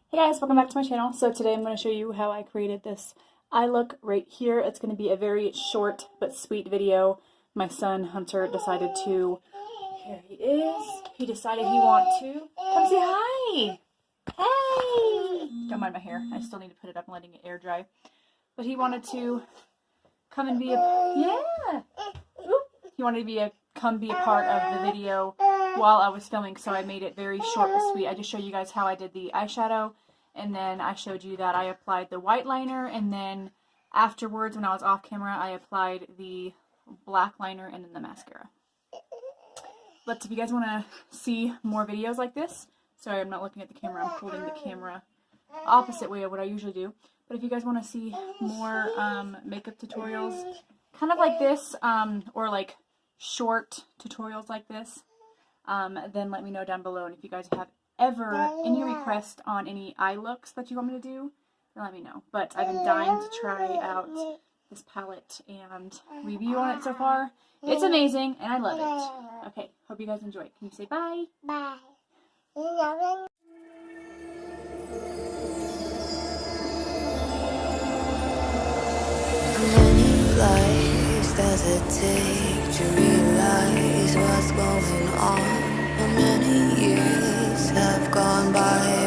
Hey guys, welcome back to my channel. So today I'm going to show you how I created this eye look right here. It's going to be a very short but sweet video. My son Hunter decided to, here he is, he decided he wanted to, come say hi! Hey! Don't mind my hair, I still need to put it up and letting it air dry. But he wanted to come and be come be a part of the video while I was filming, so I made it very short but sweet. I just showed you guys how I did the eyeshadow, and then I showed you that I applied the white liner, and then afterwards when I was off camera I applied the black liner and then the mascara. But if you guys want to see more videos like this, sorry I'm not looking at the camera, I'm holding the camera opposite way of what I usually do, but if you guys want to see more makeup tutorials kind of like this, or like short tutorials like this, then let me know down below. And if you guys have ever any requests on any eye looks that you want me to do, then let me know. But I've been dying to try out this palette and review on it so far. It's amazing and I love it. Okay, hope you guys enjoy it. Can you say bye? Bye. Lives does it take to realize what's going on? How many years have gone by